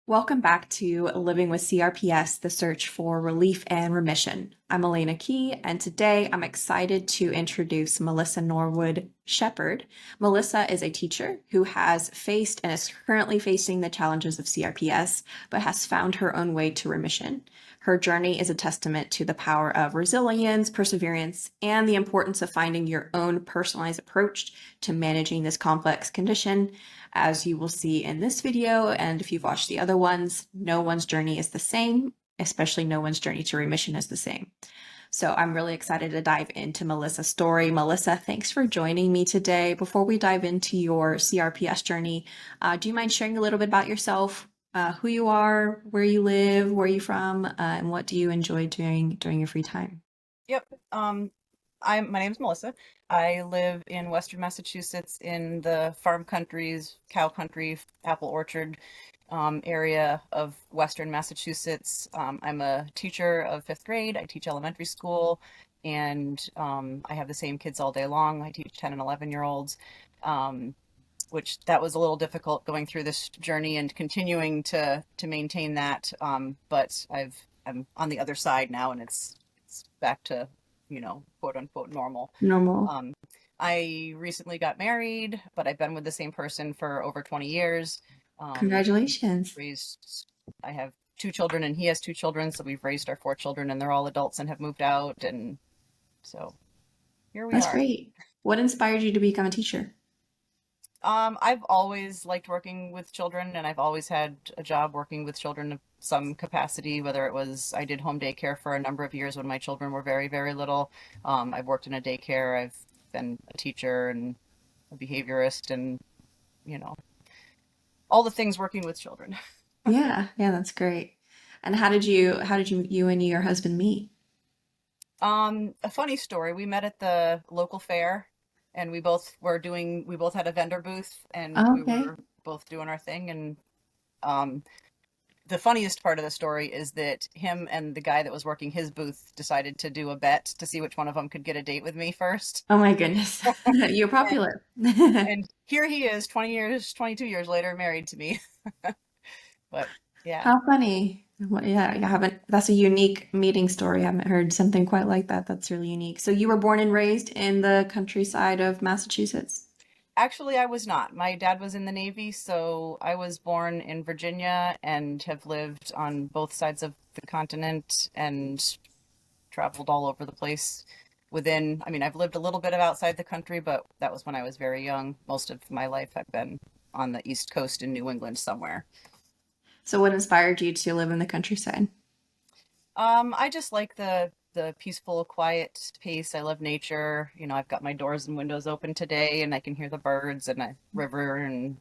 Welcome back to Living with CRPS, the search for relief and remission. I'm Elena Key, and today I'm excited to introduce Melissa Norwood Shepherd. Melissa is a teacher who has faced and is currently facing the challenges of CRPS, but has found her own way to remission. Her journey is a testament to the power of resilience, perseverance, and the importance of finding your own personalized approach to managing this complex condition. As you will see in this video, and if you've watched the other ones, no one's journey is the same, especially no one's journey to remission is the same. So I'm really excited to dive into Melissa's story. Melissa, thanks for joining me today. Before we dive into your CRPS journey, do you mind sharing a little bit about yourself, who you are, where you live, where you're from, and what do you enjoy doing during your free time? Yep. My name's Melissa. I live in Western Massachusetts in the farm countries, cow country, apple orchard area of Western Massachusetts. I'm a teacher of fifth grade. I teach elementary school, and I have the same kids all day long. I teach 10 and 11-year-olds, which that was a little difficult going through this journey and continuing to maintain that. But I'm on the other side now, and it's back to, quote unquote normal. Normal. Um, I recently got married, but I've been with the same person for over 20 years. We've Congratulations. raised, I have two children and he has two children, so we've raised our four children and they're all adults and have moved out. And so here we That's are. great. What inspired you to become a teacher? I've always liked working with children, and I've always had a job working with children of some capacity, whether it was I did home daycare for a number of years when my children were very, very little. I've worked in a daycare, I've been a teacher and a behaviorist and, you know, all the things working with children. Yeah, that's great. And you and your husband meet? A funny story, we met at the local fair and we both had a vendor booth and Oh, we okay. were both doing our thing. And um, the funniest part of the story is that him and the guy that was working his booth decided to do a bet to see which one of them could get a date with me first. Oh my goodness. You're And popular. and here he is 20 years, 22 years later, married to me. But yeah. How funny. Well, yeah, I haven't, that's a unique meeting story. I haven't heard something quite like that. That's really unique. So you were born and raised in the countryside of Massachusetts? Actually, I was not. My dad was in the Navy, so I was born in Virginia and have lived on both sides of the continent and traveled all over the place I mean, I've lived a little bit of outside the country, but that was when I was very young. Most of my life I've been on the East Coast in New England somewhere. So what inspired you to live in the countryside? I just like the peaceful, quiet pace. I love nature. I've got my doors and windows open today, and I can hear the birds and a river and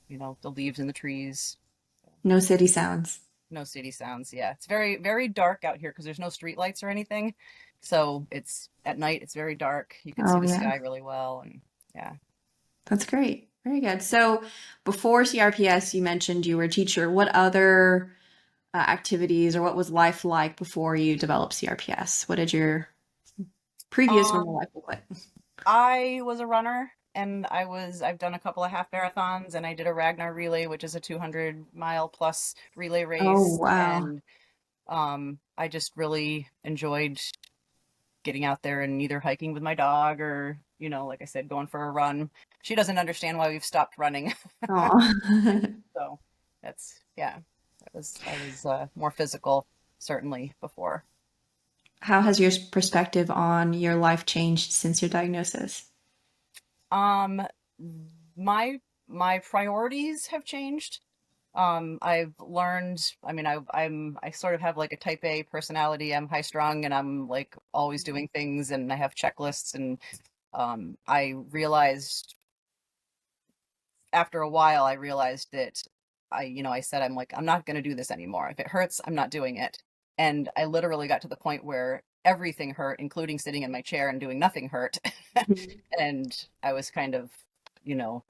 the leaves in the trees. No city sounds. No city sounds. Yeah, it's very, very dark out here because there's no street lights or anything. So it's at night. It's very dark. You can see Oh the yeah, sky really well, and yeah. that's great. Very good. So before CRPS, you mentioned you were a teacher. What other activities or what was life like before you developed CRPS? What did your previous normal Um, life look like? I was a runner and I've done a couple of half marathons and I did a Ragnar relay, which is a 200-mile plus relay Oh, race. wow. And I just really enjoyed getting out there and either hiking with my dog or, like I said, going for a run. She doesn't understand why we've stopped running. Oh. So yeah, I was more physical certainly before. How has your perspective on your life changed since your diagnosis? Um, my my priorities have changed. I've learned, I mean, I sort of have like a type A personality. I'm high strung and I'm like always doing things and I have checklists and I realized after a while, I realized that I said, I'm like, I'm not going to do this anymore. If it hurts, I'm not doing it. And I literally got to the point where everything hurt, including sitting in my chair and doing nothing hurt. Mhm. And I was kind of, you know,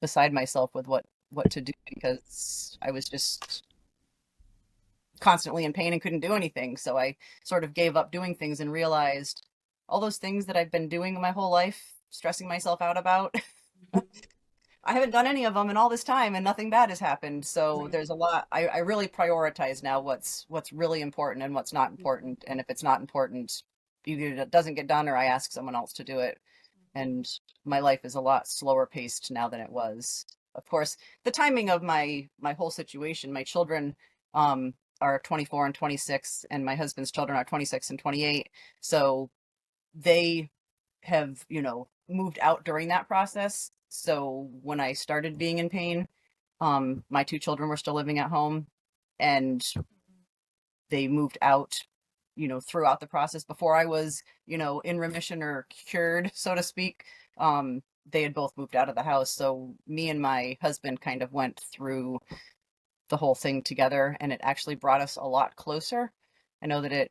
beside myself with what to do because I was just constantly in pain and couldn't do anything. So I sort of gave up doing things and realized all those things that I've been doing my whole life, stressing myself out about, I haven't done any of them in all this time and nothing bad has happened. So Right. there's a lot. I really prioritize now what's really important and what's not important. And if it's not important, either it doesn't get done or I ask someone else to do it. And my life is a lot slower paced now than it was. Of course, the timing of my whole situation, my children are 24 and 26, and my husband's children are 26 and 28. So they have, moved out during that process. So when I started being in pain, my two children were still living at home, and they moved out, throughout the process before I was, in remission or cured, so to speak. They had both moved out of the house. So me and my husband kind of went through the whole thing together, and it actually brought us a lot closer. I know that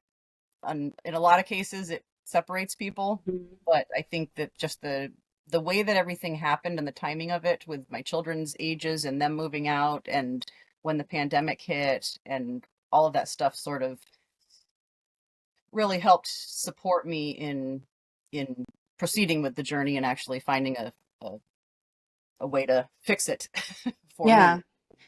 in a lot of cases it separates people, Mhm. but I think that just the way that everything happened and the timing of it with my children's ages and them moving out and when the pandemic hit and all of that stuff sort of really helped support me in proceeding with the journey and actually finding a, a way to fix it for me. Yeah.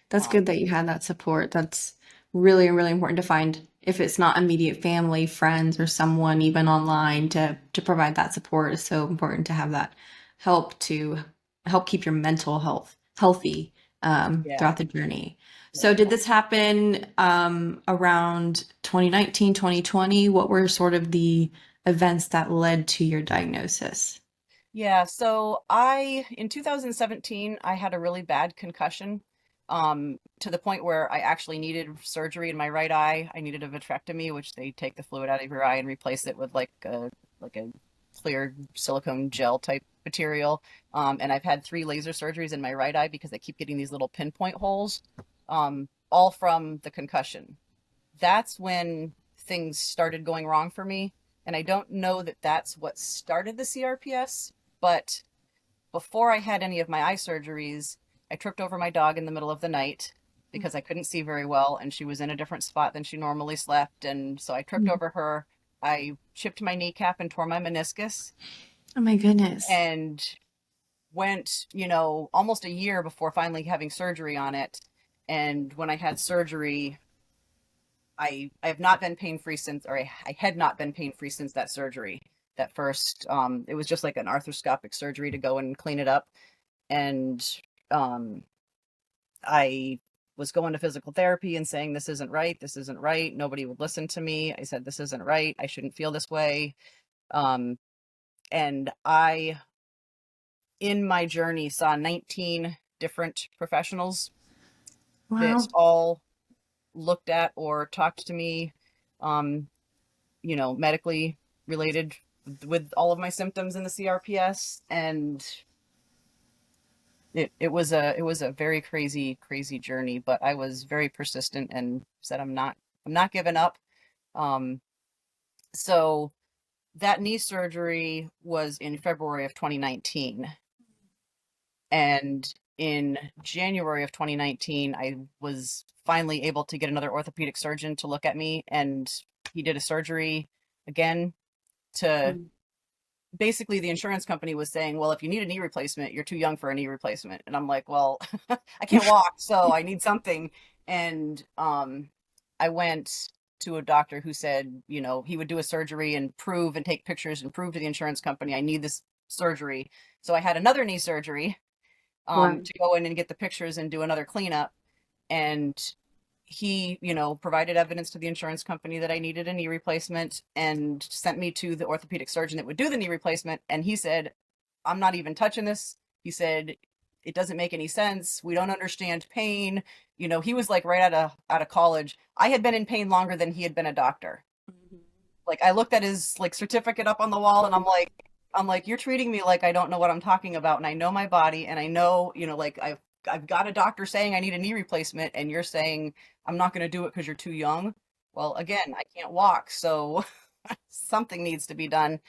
That's Um, good that you had that support. That's really, really important to find if it's not immediate family, friends, or someone even online to provide that support is so important to have that help to help keep your mental health healthy yeah, throughout the journey. yeah. So did this happen around 2019, 2020? What were sort of the events that led to your diagnosis? Yeah, so in 2017, I had a really bad concussion, to the point where I actually needed surgery in my right eye. I needed a vitrectomy, which they take the fluid out of your eye and replace it with like a clear silicone gel type material. And I've had 3 laser surgeries in my right eye because I keep getting these little pinpoint holes, all from the concussion. That's when things started going wrong for me. And I don't know that that's what started the CRPS, but before I had any of my eye surgeries, I tripped over my dog in the middle of the night because I couldn't see very well and she was in a different spot than she normally slept. And so I tripped Mhm. over her. I chipped my kneecap and tore my meniscus Oh my goodness. and went, almost a year before finally having surgery on it. And when I had surgery, I have not been pain free since, or I had not been pain free since that surgery. That first, it was just like an arthroscopic surgery to go and clean it up. And um, I was going to physical therapy and saying, this isn't right. This isn't right. Nobody would listen to me. I said, this isn't right. I shouldn't feel this way. Um, and in my journey, saw 19 different professionals that Wow. all looked at or talked to me, um, medically related with all of my symptoms in the CRPS. And it was a very crazy journey, but I was very persistent and said I'm not giving up. Um, so that knee surgery was in February of 2019, and in January of 2019, I was finally able to get another orthopedic surgeon to look at me, and he did a surgery again to Mm. basically the insurance company was saying, well, if you need a knee replacement, you're too young for a knee replacement. And I'm like, well, I can't walk, so I need something. And I went to a doctor who said, he would do a surgery and prove and take pictures and prove to the insurance company I need this surgery. So I had another knee surgery, Wow. to go in and get the pictures and do another cleanup. And he, provided evidence to the insurance company that I needed a knee replacement and sent me to the orthopedic surgeon that would do the knee replacement. And he said, I'm not even touching this. He said, it doesn't make any sense. We don't understand pain. He was like right out of college. I had been in pain longer than he had been a doctor. Mhm. Like I looked at his like certificate up on the wall and I'm like, you're treating me like I don't know what I'm talking about. And I know my body and I know, like I've got a doctor saying I need a knee replacement and you're saying I'm not going to do it because you're too young. Well, again, I can't walk. So something needs to be done.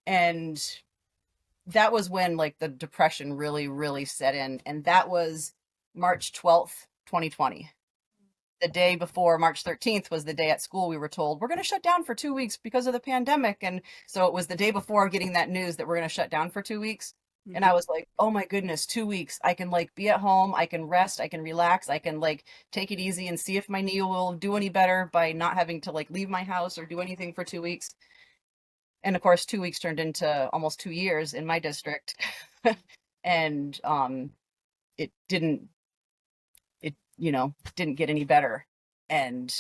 And that was when like the depression really, really set in. And that was March 12th, 2020. The day before March 13th was the day at school we were told we're going to shut down for 2 weeks because of the pandemic. And so it was the day before getting that news that we're going to shut down for 2 weeks. And I was like, oh my goodness, 2 weeks. I can like be at home, I can rest, I can relax, I can like take it easy and see if my knee will do any better by not having to like leave my house or do anything for 2 weeks. And of course, 2 weeks turned into almost 2 years in my district. And it didn't, didn't get any better. And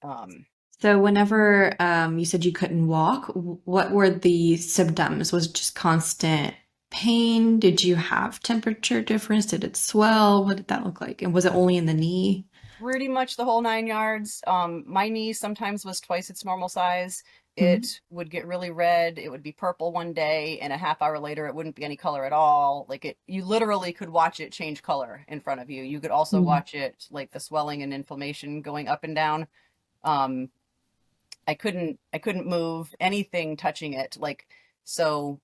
um, So whenever you said you couldn't walk, what were the symptoms? Was it just constant pain? Did you have temperature difference? Did it swell? What did that look like? And was it only in the knee? pretty much the whole 9 yards. My knee sometimes was twice its normal size. Mhm. It would get really red. It would be purple one day, and a half hour later, it wouldn't be any color at all. Like you literally could watch it change color in front of you. You could also Mhm. watch it, like the swelling and inflammation going up and down. Um, I couldn't move anything touching it. Like, so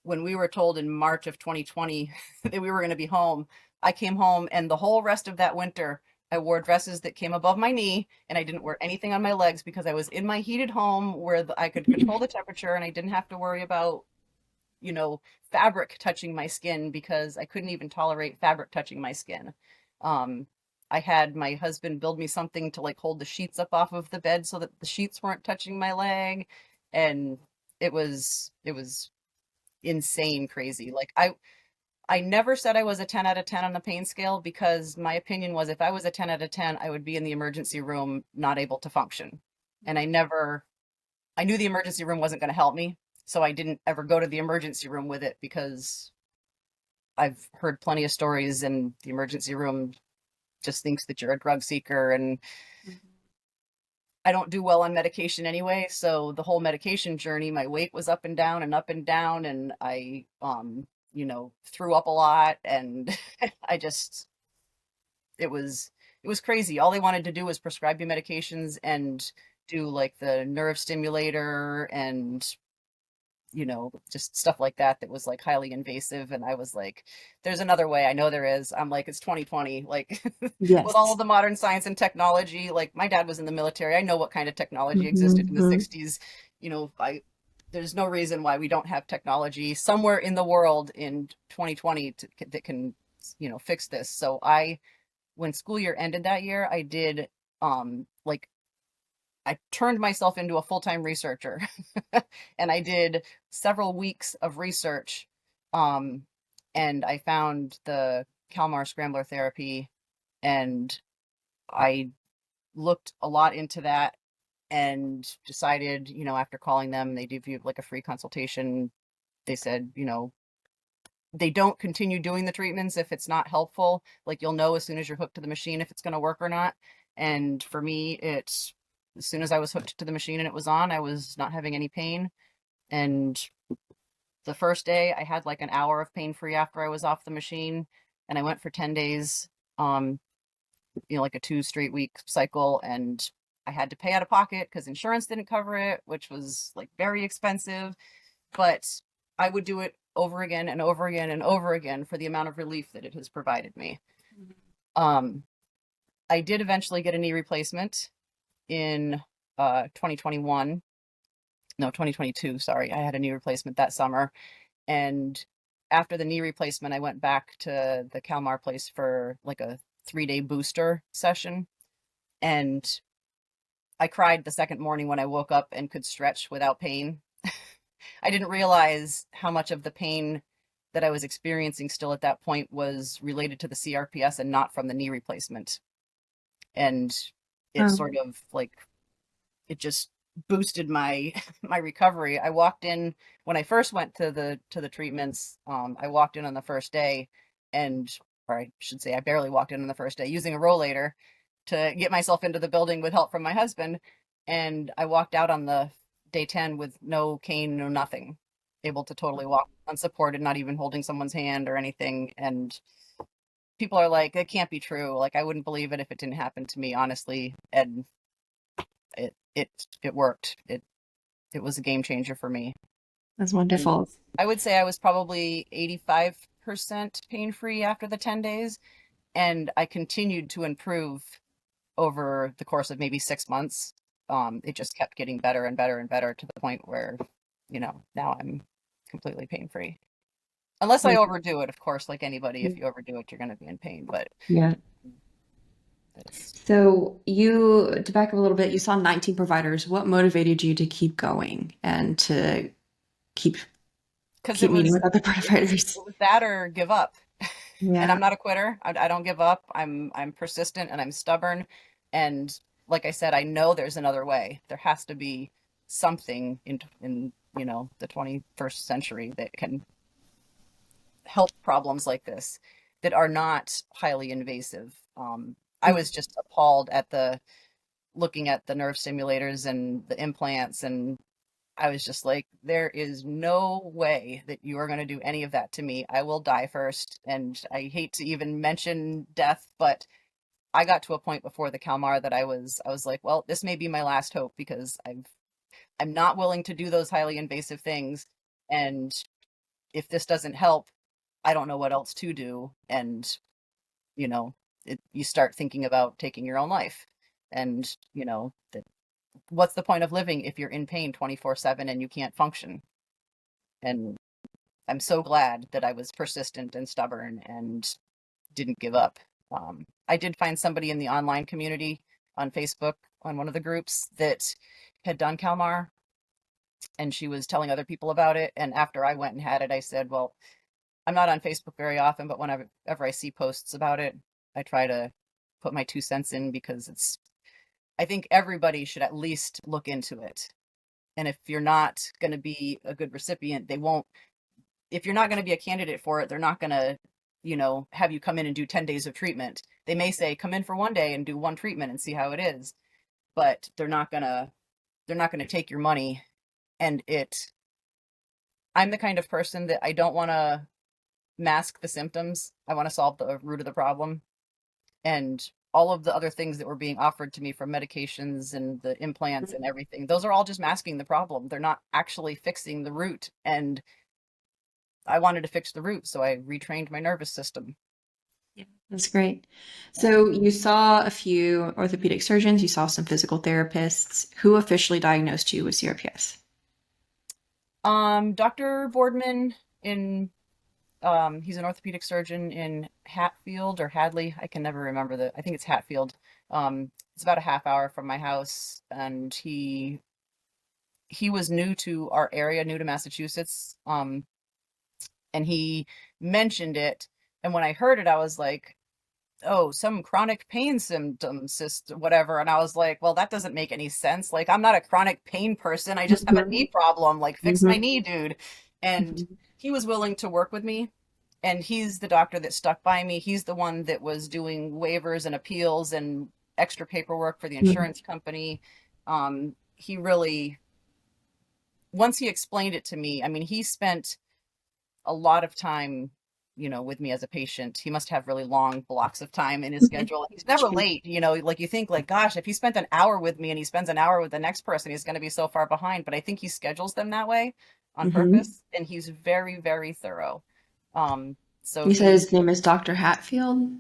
when we were told in March of 2020 that we were going to be home, I came home and the whole rest of that winter, I wore dresses that came above my knee and I didn't wear anything on my legs because I was in my heated home where I could control the temperature and I didn't have to worry about, you know, fabric touching my skin because I couldn't even tolerate fabric touching my skin. Um, I had my husband build me something to like hold the sheets up off of the bed so that the sheets weren't touching my leg. And it was insane crazy. Like I never said I was a 10 out of 10 on the pain scale because my opinion was if I was a 10 out of 10, I would be in the emergency room not able to function. And I knew the emergency room wasn't going to help me, so I didn't ever go to the emergency room with it because I've heard plenty of stories and the emergency room just thinks that you're a drug seeker and I don't do well on medication anyway, so the whole medication journey, my weight was up and down and up and down, and I, threw up a lot, and I just, it was, it was crazy. All they wanted to do was prescribe me medications and do like the nerve stimulator and just stuff like that that was like highly invasive. And I was like, there's another way. I know there is. I'm like, it's 2020. Like with all of Yes. the modern science and technology, like my dad was in the military. I know what kind of technology existed in the Mhm. 60s. I there's no reason why we don't have technology somewhere in the world in 2020 that can, fix this. So when school year ended that year, I did like I turned myself into a full-time researcher and I did several weeks of research. Um, and I found the Kalmar scrambler therapy and I looked a lot into that and decided, after calling them, they give you like a free consultation. They said, they don't continue doing the treatments if it's not helpful. Like you'll know as soon as you're hooked to the machine if it's going to work or not. And for me, it's as soon as I was hooked to the machine and it was on, I was not having any pain. And the first day I had like an hour of pain free after I was off the machine. And I went for 10 days, um, like a 2 straight week cycle. And I had to pay out of pocket because insurance didn't cover it, which was like very expensive. But I would do it over again and over again and over again for the amount of relief that it has provided me. Um, I did eventually get a knee replacement in 2021. No, 2022. Sorry. I had a knee replacement that summer. And after the knee replacement, I went back to the Kalmar place for like a 3-day booster session. And I cried the second morning when I woke up and could stretch without pain. I didn't realize how much of the pain that I was experiencing still at that point was related to the CRPS and not from the knee replacement. And it Oh. sort of like it just boosted my my recovery. I walked in when I first went to the treatments. I walked in on the first day, and or I should say, I barely walked in on the first day using a rollator to get myself into the building with help from my husband. And I walked out on the day 10 with no cane, no nothing, able to totally walk unsupported, not even holding someone's hand or anything. And people are like, it can't be true. Like I wouldn't believe it if it didn't happen to me, honestly. And it worked. It was a game changer for me. That's And wonderful. I would say I was probably 85% pain free after the 10 days. And I continued to improve over the course of maybe 6 months. It just kept getting better and better and better to the point where, now I'm completely pain free. Unless I Yeah. overdo it, of course, like anybody, if you overdo it, you're going to be in pain. But Yeah. it's So to back up a little bit, you saw 19 providers. What motivated you to keep going and to keep because keep meeting with other providers? it was that or give up. And Yeah. I'm not a quitter. I don't give up. I'm persistent and I'm stubborn. And like I said, I know there's another way. There has to be something in the 21st century that can help problems like this that are not highly invasive. I was just appalled at the looking at the nerve stimulators and the implants, and I was just like, there is no way that you are going to do any of that to me. I will die first. And I hate to even mention death, but I got to a point before the Kalmar that I was like, well, this may be my last hope because I'm not willing to do those highly invasive things. And if this doesn't help, I don't know what else to do. And, you know, you start thinking about taking your own life. And, that what's the point of living if you're in pain 24/7 and you can't function? And I'm so glad that I was persistent and stubborn and didn't give up. I did find somebody in the online community on Facebook on one of the groups that had done Kalmar, and she was telling other people about it. And after I went and had it, I said, well, I'm not on Facebook very often, but whenever I see posts about it, I try to put my 2 cents in because I think everybody should at least look into it. And if you're not going to be a good recipient, they won't, if you're not going to be a candidate for it, they're not going to, have you come in and do 10 days of treatment. They may say, come in for one day and do one treatment and see how it is, but they're not going to take your money. And I'm the kind of person that I don't want to mask the symptoms. I want to solve the root of the problem. And all of the other things that were being offered to me from medications and the implants and everything, those are all just masking the problem. They're not actually fixing the root. And I wanted to fix the root, so I retrained my nervous system. Yeah, that's great. Yeah. So you saw a few orthopedic surgeons, you saw some physical therapists. Who officially diagnosed you with CRPS? Dr. Boardman in he's an orthopedic surgeon in Hatfield or Hadley. I can never remember I think it's Hatfield. It's about a half hour from my house, and he was new to our area, new to Massachusetts. And he mentioned it, and when I heard it, I was like, oh, some chronic pain symptoms, whatever. And I was like, well, that doesn't make any sense. Like, I'm not a chronic pain person. I just have a knee Mhm. problem. Like, fix my Mhm. knee, dude. And Mhm. he was willing to work with me. And he's the doctor that stuck by me. He's the one that was doing waivers and appeals and extra paperwork for the Mhm. insurance company. He really, once he explained it to me, I mean, he spent a lot of time, with me as a patient. He must have really long blocks of time in his schedule. He's never late, like you think like, gosh, if he spent an hour with me and he spends an hour with the next person, he's going to be so far behind. But I think he schedules them that way on Mhm. purpose. And he's very, very thorough. So You said he, his name is Dr. Hatfield?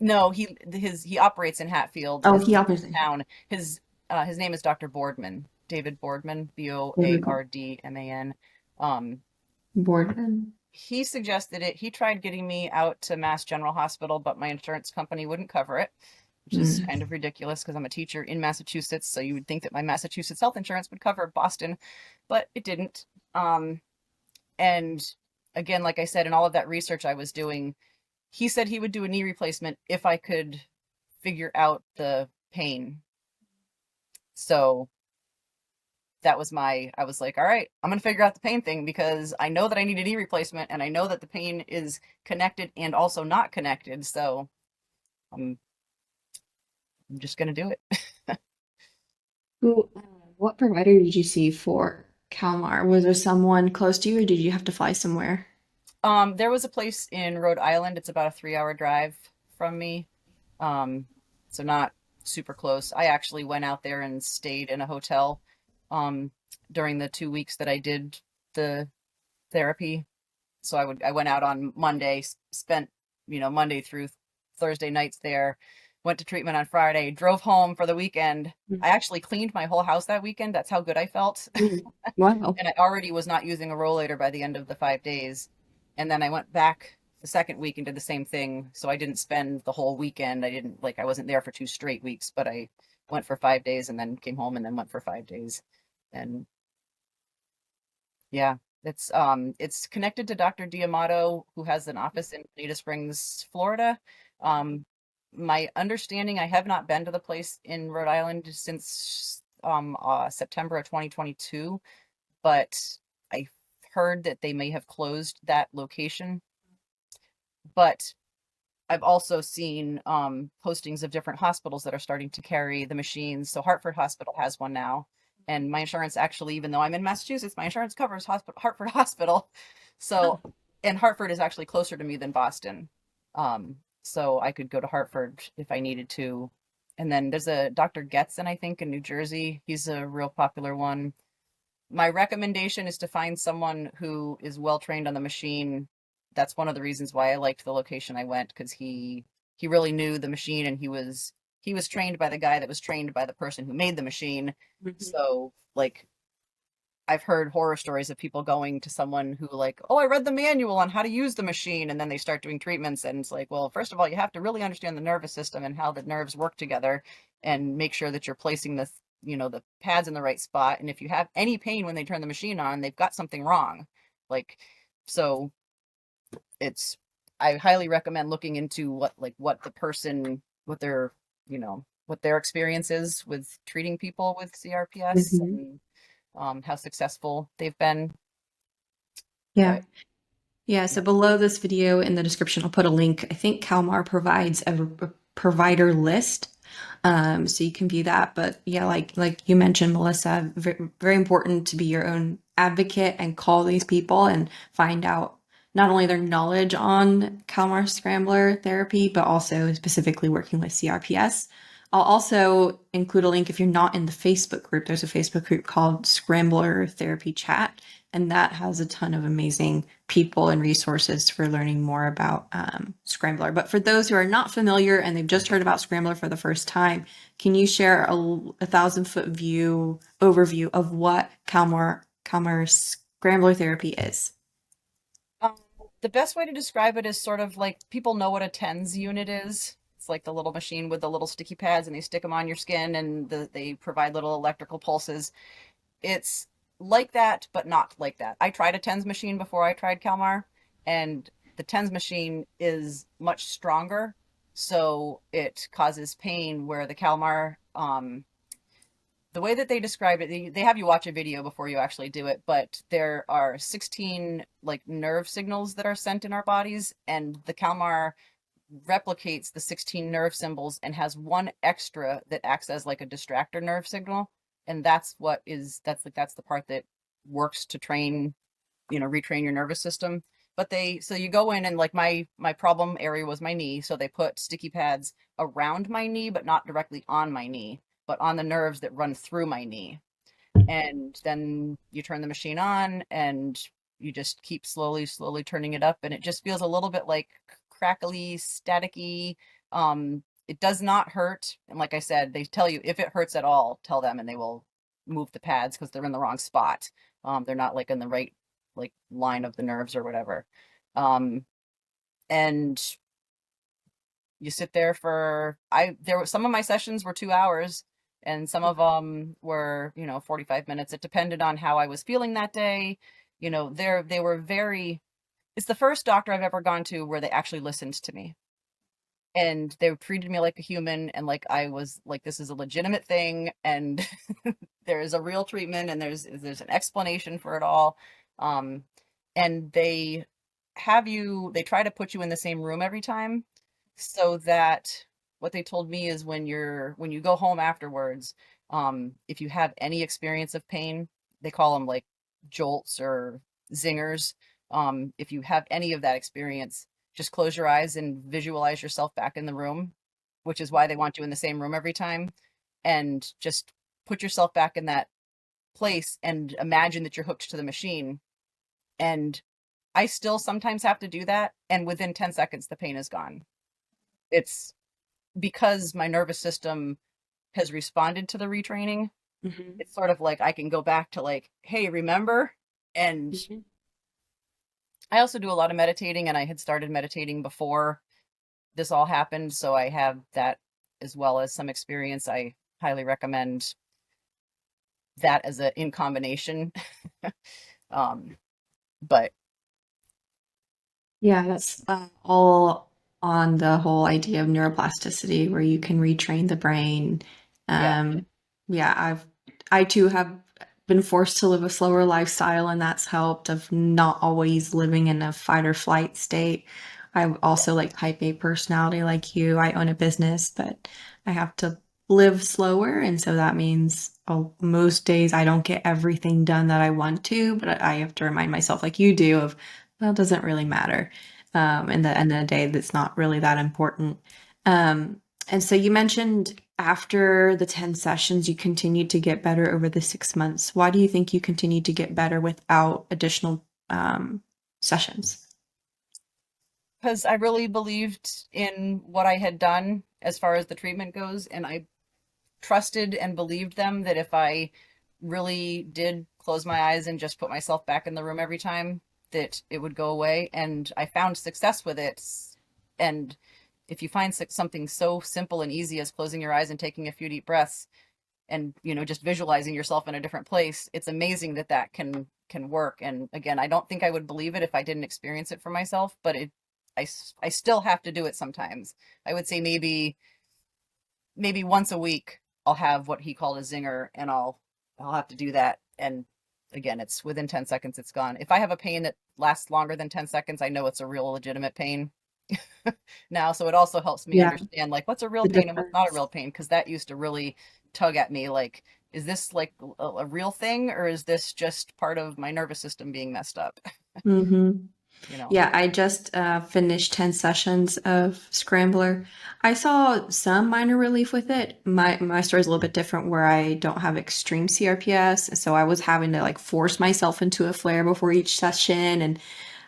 no, he operates in Hatfield. Oh, His he offers it. town. His name is Dr. Boardman, David Boardman, David Gordon. Boardman. Um, Boardman. he suggested it. He tried getting me out to Mass General Hospital, but my insurance company wouldn't cover it, which is Mm. kind of ridiculous because I'm a teacher in Massachusetts. So you would think that my Massachusetts health insurance would cover Boston, but it didn't. And again, like I said, in all of that research I was doing, he said he would do a knee replacement if I could figure out the pain. So I was like, all right, I'm going to figure out the pain thing because I know that I need a knee replacement and I know that the pain is connected and also not connected. So I'm, I'm just going to do it. What provider did you see for Kalmar? Was there someone close to you, or did you have to fly somewhere? There was a place in Rhode Island. It's about a 3-hour drive from me. Um, so not super close. I actually went out there and stayed in a hotel, um, during the 2 weeks that I did the therapy. So I went out on Monday, spent, Monday through Thursday nights there, went to treatment on Friday, drove home for the weekend. I actually cleaned my whole house that weekend. That's how good I felt. Mm. Wow. And I already was not using a rollator by the end of the 5 days. And then I went back the second week and did the same thing. So I didn't spend the whole weekend. I wasn't there for 2 straight weeks, but I went for 5 days and then came home and then went for 5 days. And yeah, it's connected to Dr. Diamato, who has an office in Bonita Springs, Florida. Um, my understanding, I have not been to the place in Rhode Island since September of 2022, but I heard that they may have closed that location. But I've also seen postings of different hospitals that are starting to carry the machines. So Hartford Hospital has one now. And my insurance actually, even though I'm in Massachusetts, my insurance covers Hartford Hospital. So, and Hartford is actually closer to me than Boston. So I could go to Hartford if I needed to. And then there's a Dr. Getson, I think, in New Jersey. He's a real popular one. My recommendation is to find someone who is well trained on the machine. That's one of the reasons why I liked the location I went, because he really knew the machine, and he was trained by the guy that was trained by the person who made the machine. So like I've heard horror stories of people going to someone who like, oh, I read the manual on how to use the machine, and then they start doing treatments, and it's like, well, first of all, you have to really understand the nervous system and how the nerves work together, and make sure that you're placing the pads in the right spot. And if you have any pain when they turn the machine on, they've got something wrong. Like, so it's I highly recommend looking into what the person what their experience is with treating people with CRPS, Mhm. and how successful they've been. Yeah. But Yeah, yeah. so below this video in the description, I'll put a link. I think Calmar provides a provider list, so you can view that. But yeah, like you mentioned, Melissa, very important to be your own advocate and call these people and find out not only their knowledge on Calmar Scrambler therapy, but also specifically working with CRPS. I'll also include a link if you're not in the Facebook group. There's a Facebook group called Scrambler Therapy Chat, and that has a ton of amazing people and resources for learning more about Scrambler. But for those who are not familiar and they've just heard about Scrambler for the first time, can you share a thousand-foot view overview of what Calmar Scrambler therapy is? Um, the best way to describe it is sort of like people know what a TENS unit is. It's like the little machine with the little sticky pads, and they stick them on your skin, and they provide little electrical pulses. It's like that, but not like that. I tried a TENS machine before I tried Calmar, and the TENS machine is much stronger, so it causes pain, where the Calmar, the way that they describe it, they have you watch a video before you actually do it, but there are 16 like nerve signals that are sent in our bodies, and the Calmar replicates the 16 nerve symbols and has one extra that acts as like a distractor nerve signal. And that's the part that works to retrain your nervous system. But so you go in, and like my problem area was my knee, so they put sticky pads around my knee, but not directly on my knee, but on the nerves that run through my knee. And then you turn the machine on, and you just keep slowly turning it up, and it just feels a little bit like crackly, staticky. It does not hurt, and like I said, they tell you if it hurts at all, tell them, and they will move the pads because they're in the wrong spot. They're not like in the right like line of the nerves or whatever. And you sit there for there were some of my sessions were 2 hours, and some of them were 45 minutes. It depended on how I was feeling that day. They were very It's the first doctor I've ever gone to where they actually listened to me, and they treated me like a human, and like I was like, this is a legitimate thing, and there is a real treatment, and there's an explanation for it all. um and they try to put you in the same room every time, so that what they told me is when you go home afterwards, if you have any experience of pain, they call them like jolts or zingers. If you have any of that experience, just close your eyes and visualize yourself back in the room, which is why they want you in the same room every time. And just put yourself back in that place and imagine that you're hooked to the machine. And I still sometimes have to do that, and within 10 seconds the pain is gone. It's because my nervous system has responded to the retraining. Mhm. It's sort of like I can go back to like, hey, remember? And Mhm. I also do a lot of meditating, and I had started meditating before this all happened, so I have that as well as some experience. I highly recommend that as a in combination. um, but Yeah, that's all on the whole idea of neuroplasticity, where you can retrain the brain. yeah, Um, yeah, I too have been forced to live a slower lifestyle, and that's helped of not always living in a fight or flight state. I'm yeah, also like type A personality like you. I own a business, but I have to live slower, and so that means most days I don't get everything done that I want to, but I have to remind myself, like you do, of well, it doesn't really matter. In the end of the day, that's not really that important. And so you mentioned after the 10 sessions, you continued to get better over the 6 months. Why do you think you continued to get better without additional sessions? because I really believed in what I had done as far as the treatment goes, and I trusted and believed them that if I really did close my eyes and just put myself back in the room every time, that it would go away. And I found success with it. And if you find something so simple and easy as closing your eyes and taking a few deep breaths and, just visualizing yourself in a different place, it's amazing that that can work. And again, I don't think I would believe it if I didn't experience it for myself, but I still have to do it sometimes. I would say maybe once a week I'll have what he called a zinger, and I'll have to do that. And again, it's within 10 seconds it's gone. If I have a pain that lasts longer than 10 seconds, I know it's a real legitimate pain now. So it also helps me Yeah, understand like what's a real the pain and what's not a difference. real pain, because that used to really tug at me like, is this like a real thing, or is this just part of my nervous system being messed up? Mm-hmm. you know Yeah, I just finished 10 sessions of Scrambler. I saw some minor relief with it. My story is a little bit different where I don't have extreme CRPS, so I was having to like force myself into a flare before each session, and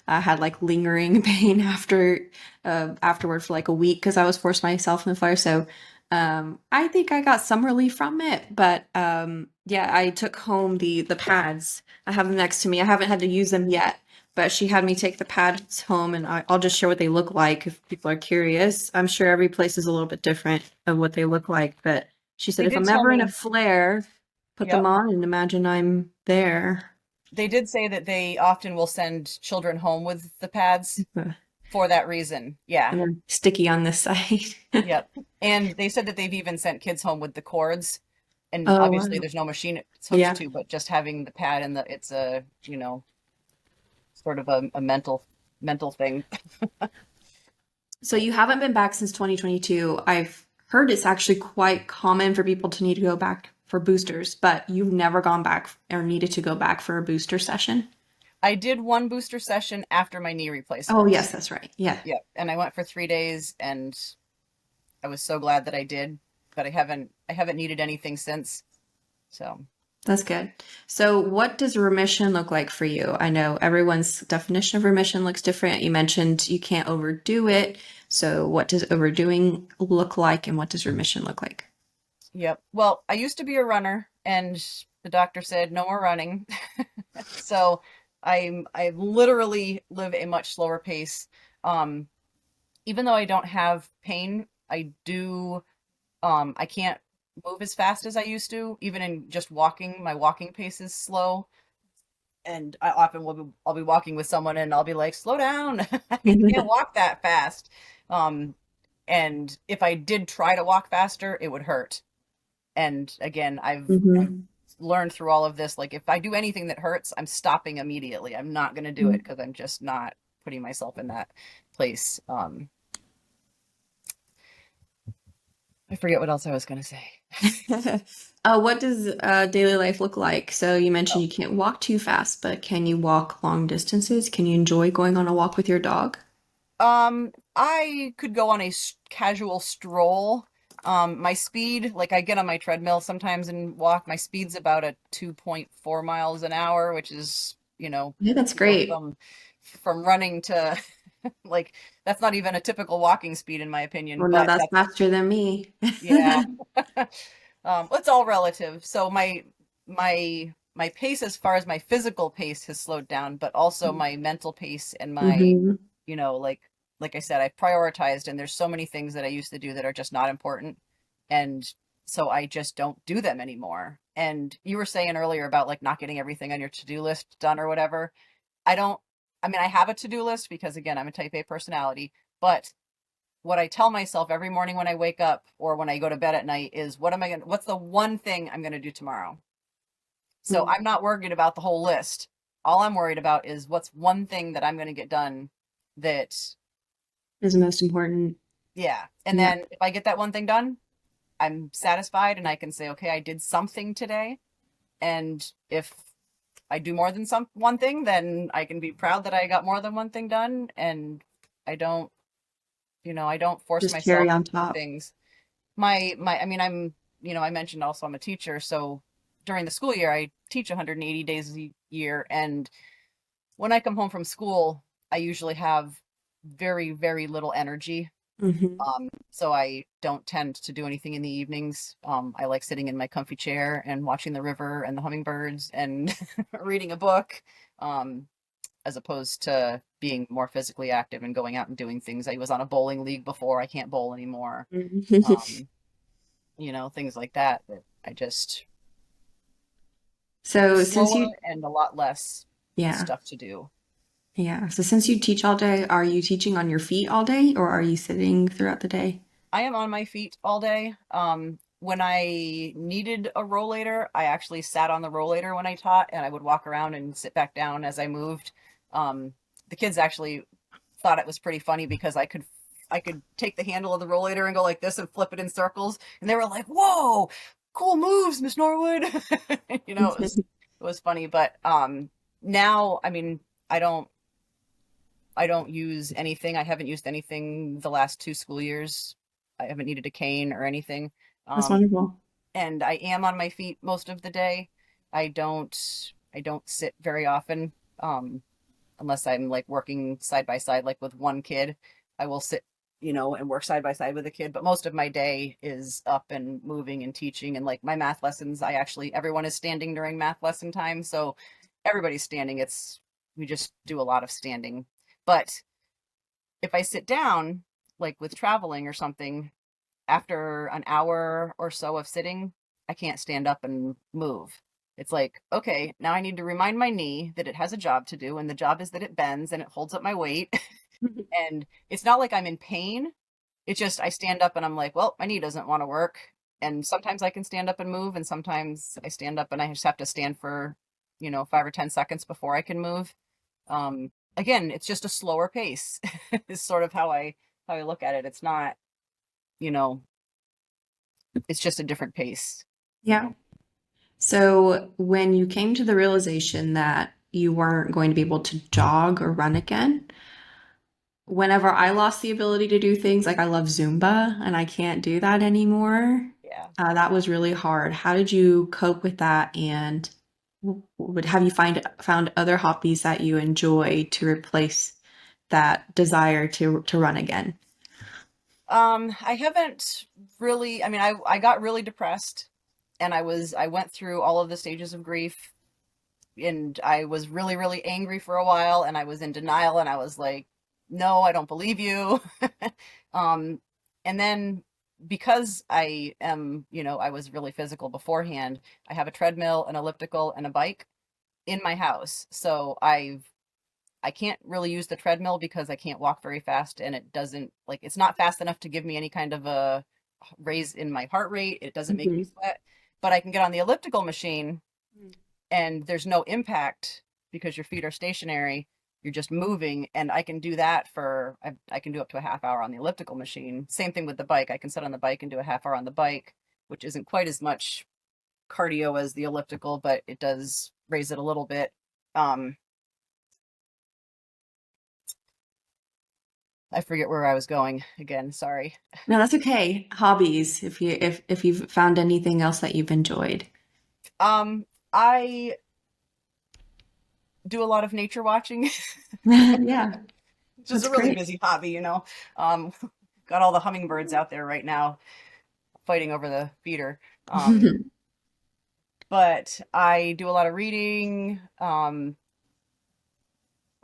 I had like lingering pain afterward for like a week because I was forcing myself in the flare. So I think I got some relief from it, but yeah, I took home the pads. I have them next to me. I haven't had to use them yet, but she had me take the pads home, and I'll just share what they look like if people are curious. I'm sure every place is a little bit different of what they look like, but she said they if did I'm tell ever in a me. flare, put them Yep. on and imagine I'm there. They did say that they often will send children home with the pads And for that reason. Yeah. they're sticky on this side. Yep. And they said that they've even sent kids home with the cords. And Oh, obviously wow. there's no machine it's hooked Yeah. to, but just having the pad and it's a, sort of a mental thing. So you haven't been back since 2022. I've heard it's actually quite common for people to need to go back for boosters, but you've never gone back or needed to go back for a booster session? I did one booster session after my knee Oh, replacement. yes, that's right. Yeah. Yep. And I went for 3 days, and I was so glad that I did, but I haven't needed anything since. So That's good. So, what does remission look like for you? I know everyone's definition of remission looks different. You mentioned you can't overdo it. So, what does overdoing look like, and what does remission look like? yep. Well, I used to be a runner, and the doctor said no more running. So I literally live a much slower pace. Um, Even though I don't have pain, I can't move as fast as I used to. Even in just walking, my walking pace is slow. And I often I'll be walking with someone and I'll be like, slow down. I can't walk that fast. Um, and if I did try to walk faster, it would hurt. And again, I've Mhm. learned through all of this, like if I do anything that hurts, I'm stopping immediately. I'm not going to do it because I'm just not putting myself in that place. I forget what else I was going to say. What does daily life look like? So you mentioned Oh. you can't walk too fast, but can you walk long distances? Can you enjoy going on a walk with your dog? I could go on a casual stroll. My speed, like I get on my treadmill sometimes and walk. My speed's about a 2.4 miles an hour, which is, Yeah, that's you go great. from running to like that's not even a typical walking speed in my opinion, Well, no, but that's that's faster than me. yeah. It's all relative. So my my pace as far as my physical pace has slowed down, but also my mental pace and my, Mm-hmm. you know, like I said, I've prioritized, and there's so many things that I used to do that are just not important. And so I just don't do them anymore. And you were saying earlier about like not getting everything on your to-do list done or whatever. I don't, I mean, I have a to-do list because again, I'm a type A personality, but what I tell myself every morning when I wake up or when I go to bed at night is what's the one thing I'm going to do tomorrow? So I'm not worried about the whole list. All I'm worried about is what's one thing that I'm going to get done that, Is the most important. yeah. And Yeah. then if I get that one thing done, I'm satisfied and I can say, okay, I did something today. And if I do more than one thing, then I can be proud that I got more than one thing done. And I don't, I don't force Just cherry myself on to do top. things. I mean, I mentioned also I'm a teacher. So during the school year, I teach 180 days a year. And when I come home from school, I usually have very, very little energy. Mm-hmm. So I don't tend to do anything in the evenings. I like sitting in my comfy chair and watching the river and the hummingbirds and reading a book, um, as opposed to being more physically active and going out and doing things. I was on a bowling league before. I can't bowl anymore. Um, things like that. That I just So since slower you, and a lot less yeah, stuff to do. yeah. So since you teach all day, are you teaching on your feet all day or are you sitting throughout the day? I am on my feet all day. When I needed a rollator, I actually sat on the rollator when I taught, and I would walk around and sit back down as I moved. Um, the kids actually thought it was pretty funny because I could take the handle of the rollator and go like this and flip it in circles, and they were like, "Whoa, cool moves, Miss Norwood!" It was funny, but now, I mean, I don't I don't use anything. I haven't used anything the last 2 school years. I haven't needed a cane or anything. That's Um, wonderful. and I am on my feet most of the day. I don't I don't sit very often. Unless I'm like working side by side, like with one kid. I will sit, and work side by side with a kid. But most of my day is up and moving and teaching. And like my math lessons, everyone is standing during math lesson time. So everybody's standing. We just do a lot of standing. But if I sit down, like with traveling or something, after an hour or so of sitting, I can't stand up and move. It's like, okay, now I need to remind my knee that it has a job to do, and the job is that it bends and it holds up my weight. And it's not like I'm in pain. It's just I stand up and I'm like, well, my knee doesn't want to work. And sometimes I can stand up and move, and sometimes I stand up and I just have to stand for, 5 or 10 seconds before I can move. Again, it's just a slower pace, is sort of how I look at it. It's not, you know, it's just a different pace. Yeah. So when you came to the realization that you weren't going to be able to jog or run again, whenever I lost the ability to do things, like I love Zumba and I can't do that anymore, Yeah. that was really hard. How did you cope with that? And would have you found other hobbies that you enjoy to replace that desire to run again? I haven't really, I mean, I got really depressed, and I went through all of the stages of grief, and I was really, really angry for a while, and I was in denial, and I was like, no, I don't believe you. Um, and then because I was really physical beforehand, I have a treadmill, an elliptical, and a bike in my house. So I can't really use the treadmill because I can't walk very fast, and it doesn't like it's not fast enough to give me any kind of a raise in my heart rate. It doesn't make me Mhm. sweat, but I can get on the elliptical machine, and there's no impact because your feet are stationary. You're just moving, and I can do that I can do up to a half hour on the elliptical machine. Same thing with the bike. I can sit on the bike and do a half hour on the bike, which isn't quite as much cardio as the elliptical, but it does raise it a little bit. Um, I forget where I was going again. Sorry. No, that's okay. Hobbies, if you've found anything else that you've enjoyed. I do a lot of nature watching. Yeah, Just that's a really great. busy hobby. Um, got all the hummingbirds out there right now fighting over the feeder. Um, But I do a lot of reading.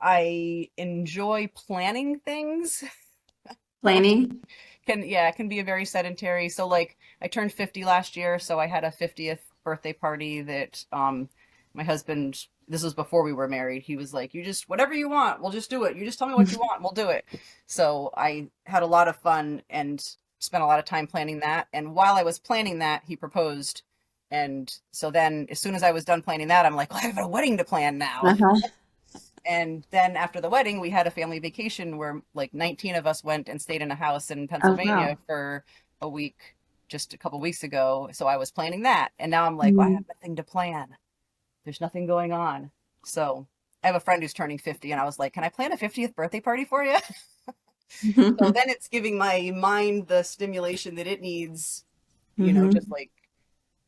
I enjoy planning things. Planning? It can be a very sedentary. So like I turned 50 last year, so I had a 50th birthday party that my husband, this was before we were married. He was like, "You just whatever you want, we'll just do it. You just tell me what you want, and we'll do it." So I had a lot of fun and spent a lot of time planning that. And while I was planning that, he proposed. And so then as soon as I was done planning that, I'm like, well, I have a wedding to plan now. Uh-huh. And then after the wedding, we had a family vacation where like 19 of us went and stayed in a house in Oh, Pennsylvania wow. for a week just a couple weeks ago. So I was planning that. And now I'm like, well, I Mm. have nothing to plan. There's nothing going on. So I have a friend who's turning 50, and I was like, can I plan a 50th birthday party for you? So then it's giving my mind the stimulation that it needs, just Hmm. like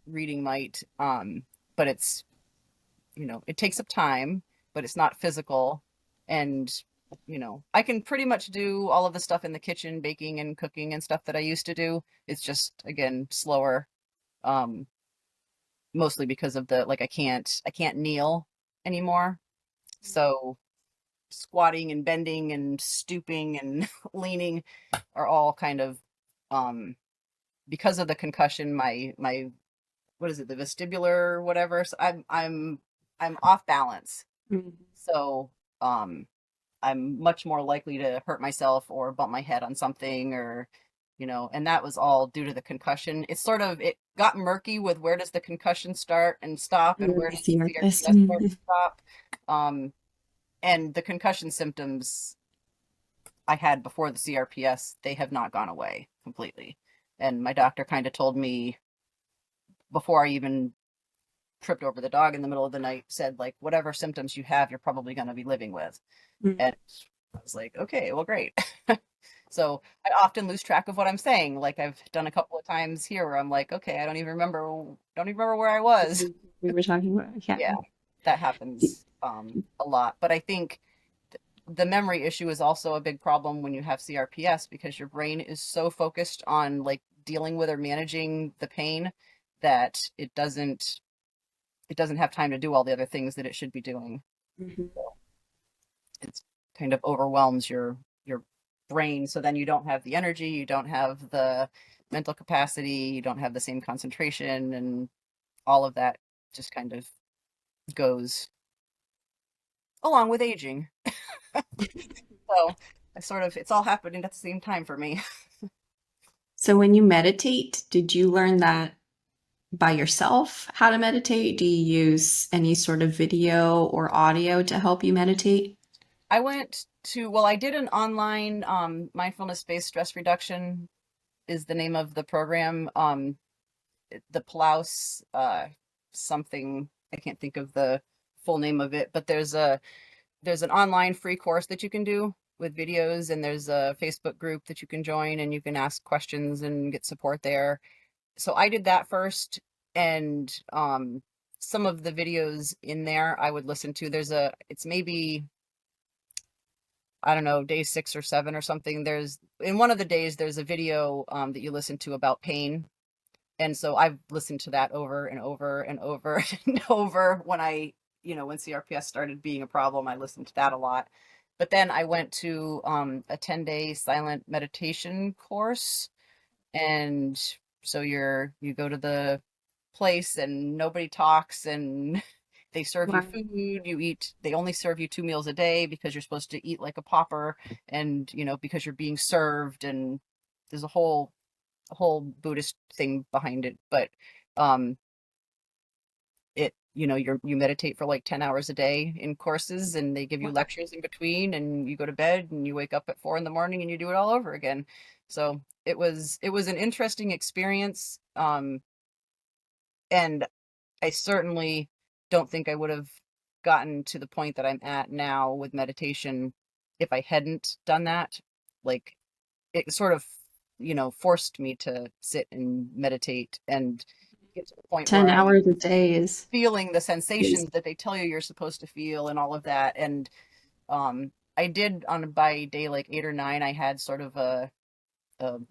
reading might. But it's it takes up time, but it's not physical. And, I can pretty much do all of the stuff in the kitchen, baking and cooking and stuff that I used to do. It's just, again, slower. Um, Mostly because of the, like, I can't kneel anymore. So squatting and bending and stooping and leaning are all kind of, um, because of the concussion, my, what is it, the vestibular, whatever. So I'm off balance. So, um, I'm much more likely to hurt myself or bump my head on something or, and that was all due to the concussion. It got murky with where does the concussion start and stop and where does the CRPS. CRPS start and stop. Um, and the concussion symptoms I had before the CRPS, they have not gone away completely. And my doctor kind of told me before I even tripped over the dog in the middle of the night, said like, whatever symptoms you have, you're probably going to be living with. And I was like, okay, well, great. So I often lose track of what I'm saying. Like I've done a couple of times here where I'm like, okay, I don't even remember where I was. We were talking about, yeah. Yeah, that happens a lot. But I think the memory issue is also a big problem when you have CRPS because your brain is so focused on like dealing with or managing the pain that it doesn't have time to do all the other things that it should be doing. Mhm. It's kind of overwhelms your brain, so then you don't have the energy, you don't have the mental capacity, you don't have the same concentration, and all of that just kind of goes along with aging. So it's all happening at the same time for me. So when you meditate, did you learn that by yourself how to meditate? Do you use any sort of video or audio to help you meditate? I did an online mindfulness-based stress reduction is the name of the program. The Plouse something, I can't think of the full name of it, but there's an online free course that you can do with videos, and there's a Facebook group that you can join and you can ask questions and get support there. So I did that first, and some of the videos in there I would listen to. It's maybe, I don't know, day 6 or 7 or something. There's in one of the days there's a video that you listen to about pain. And so I've listened to that over and over and over and over when CRPS started being a problem, I listened to that a lot. But then I went to a 10-day silent meditation course. And so you go to the place and nobody talks and they serve you Wow. food, they only serve you 2 meals a day because you're supposed to eat like a pauper and, because you're being served, and there's a whole Buddhist thing behind it, but um you meditate for like 10 hours a day in courses, and they give you Wow. lectures in between, and you go to bed and you wake up at 4 in the morning and you do it all over again. So it was an interesting experience. And I certainly don't think I would have gotten to the point that I'm at now with meditation if I hadn't done that. Like it sort of, forced me to sit and meditate and get to the point where 10 I'm hours a day feeling the is sensations that they tell you you're supposed to feel and all of that. And I did, by day like 8 or 9, I had sort of a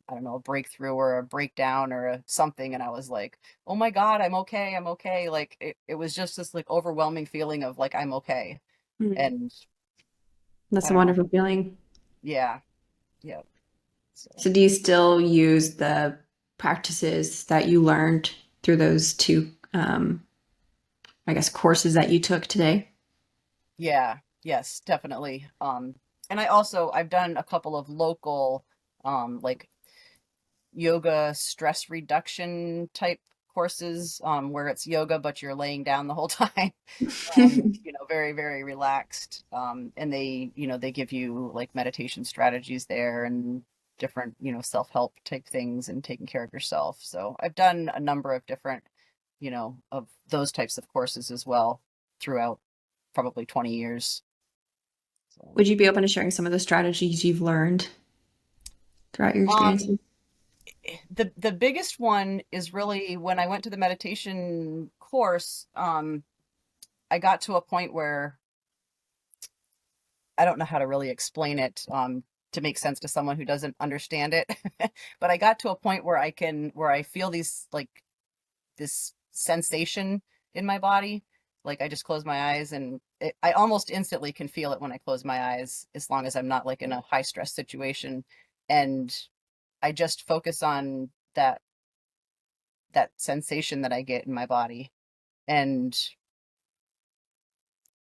I don't know, a breakthrough or a breakdown or something, and I was like, oh my God, I'm okay, I'm okay. Like it was just this like overwhelming feeling of like I'm okay. Mm. And I That's a don't know. wonderful feeling. Yeah, yeah. So So do you still use the practices that you learned through those two, I guess, courses that you took today? yeah, yes, definitely. And I've done a couple of local like yoga stress reduction type courses where it's yoga but you're laying down the whole time. Very, very relaxed. And they give you like meditation strategies there and different, self-help type things and taking care of yourself. So I've done a number of different, of those types of courses as well throughout probably 20 years. So, Would you be open to sharing some of the strategies you've learned throughout your um, experiences? the biggest one is really when I went to the meditation course, I got to a point where I don't know how to really explain it to make sense to someone who doesn't understand it. But I got to a point where I feel these like this sensation in my body. Like I just close my eyes and I almost instantly can feel it when I close my eyes, as long as I'm not like in a high stress situation. And I just focus on that sensation that I get in my body. And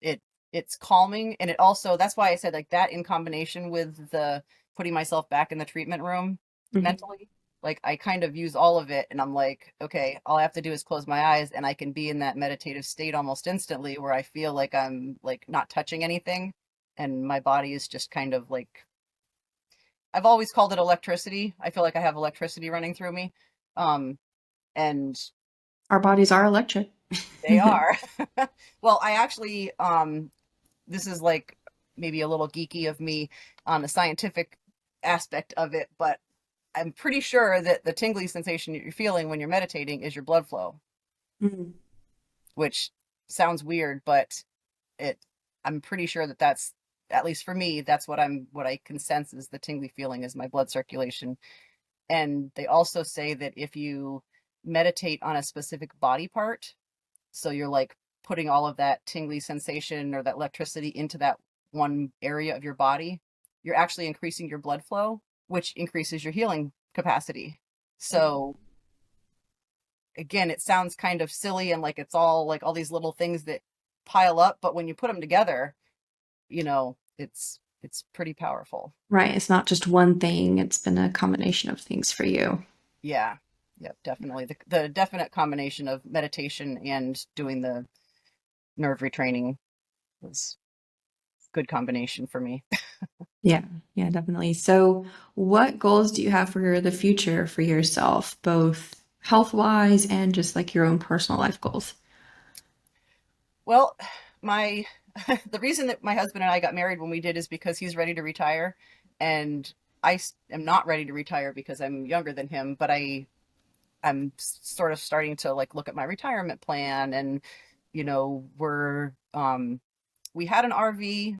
it it's calming, and it also, that's why I said like that in combination with the putting myself back in the treatment room Mhm. mentally, like I kind of use all of it, and I'm like, okay, all I have to do is close my eyes and I can be in that meditative state almost instantly where I feel like I'm like not touching anything, and my body is just kind of like, I've always called it electricity. I feel like I have electricity running through me. And Our bodies are electric. they are. Well, I actually this is like maybe a little geeky of me on the scientific aspect of it, but I'm pretty sure that the tingly sensation that you're feeling when you're meditating is your blood flow, Mm. which sounds weird, but it I'm pretty sure that that's, at least for me, that's what I can sense is the tingly feeling is my blood circulation. And they also say that if you meditate on a specific body part, so you're like putting all of that tingly sensation or that electricity into that one area of your body, you're actually increasing your blood flow, which increases your healing capacity. So again, it sounds kind of silly and like it's all like all these little things that pile up, but when you put them together, it's pretty powerful. Right. It's not just one thing, it's been a combination of things for you. Yeah. Yep, definitely. The definite combination of meditation and doing the nerve retraining was a good combination for me. Yeah, yeah, definitely. So, what goals do you have for the future for yourself, both health-wise and just like your own personal life goals? Well, my the reason that my husband and I got married when we did is because he's ready to retire, and am not ready to retire because I'm younger than him, but I'm sort of starting to like look at my retirement plan. And we had an RV,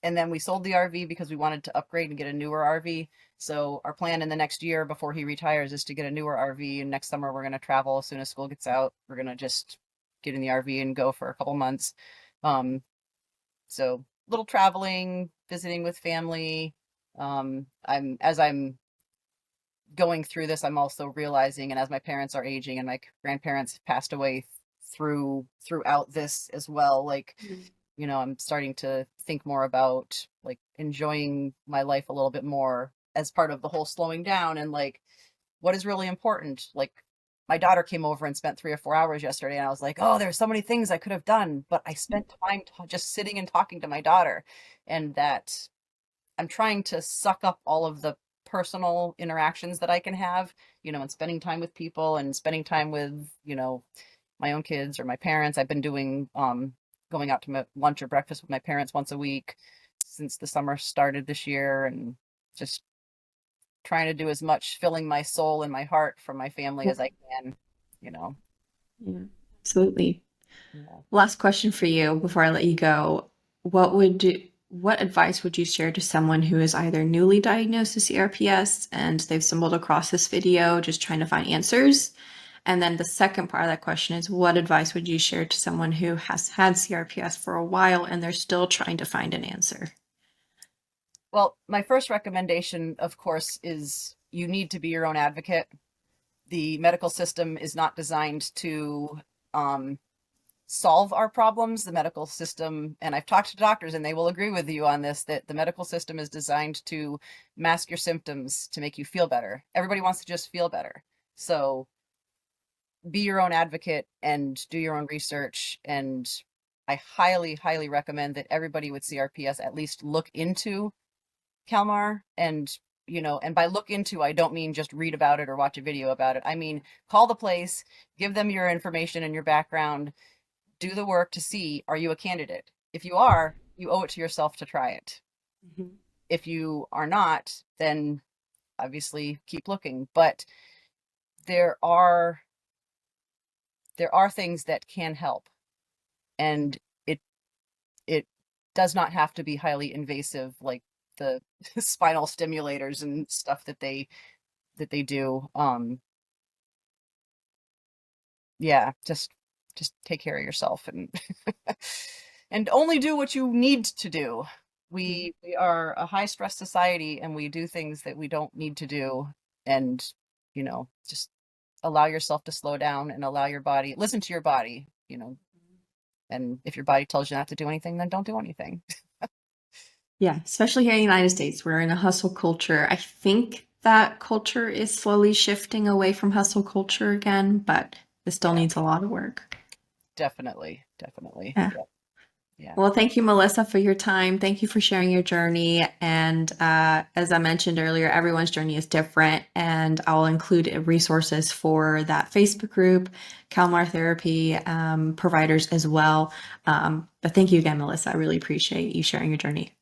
and then we sold the RV because we wanted to upgrade and get a newer RV. So our plan in the next year before he retires is to get a newer RV, and next summer we're going to travel as soon as school gets out. We're going to just get in the RV and go for a couple months. Um, so little traveling, visiting with family. I'm going through this, I'm also realizing, and as my parents are aging and my grandparents passed away throughout this as well, like, Mhm. I'm starting to think more about like enjoying my life a little bit more as part of the whole slowing down, and like what is really important. Like my daughter came over and spent 3 or 4 hours yesterday, and I was like, oh, there's so many things I could have done, but I spent time just sitting and talking to my daughter. And that I'm trying to suck up all of the personal interactions that I can have, and spending time with people and spending time with, my own kids or my parents. I've been doing going out to lunch or breakfast with my parents once a week since the summer started this year, and just trying to do as much filling my soul and my heart from my family Yeah, as I can, you know. yeah, absolutely. Yeah. Last question for you before I let you go. What advice would you share to someone who is either newly diagnosed with CRPS and they've stumbled across this video just trying to find answers? And then the second part of that question is, what advice would you share to someone who has had CRPS for a while and they're still trying to find an answer? Well, my first recommendation, of course, is you need to be your own advocate. The medical system is not designed to solve our problems. The medical system, and I've talked to doctors and they will agree with you on this, that the medical system is designed to mask your symptoms to make you feel better. Everybody wants to just feel better. So be your own advocate and do your own research. And I highly, highly recommend that everybody with CRPS at least look into Kalmar. And, and by look into, I don't mean just read about it or watch a video about it. I mean, call the place, give them your information and your background, do the work to see, are you a candidate? If you are, you owe it to yourself to try it. Mm-hmm. If you are not, then obviously keep looking. But there are things that can help, and it does not have to be highly invasive like the spinal stimulators and stuff that they do. Yeah, just take care of yourself and and only do what you need to do. We are a high stress society and we do things that we don't need to do. And just allow yourself to slow down and allow your body, listen to your body, and if your body tells you not to do anything, then don't do anything. Yeah, especially here in the United States, we're in a hustle culture. I think that culture is slowly shifting away from hustle culture again, but it still Yeah. needs a lot of work. Definitely. Yeah. Yeah. Well, thank you, Melissa, for your time. Thank you for sharing your journey. And as I mentioned earlier, everyone's journey is different. And I'll include resources for that Facebook group, Kalmar Therapy providers as well. But thank you again, Melissa. I really appreciate you sharing your journey.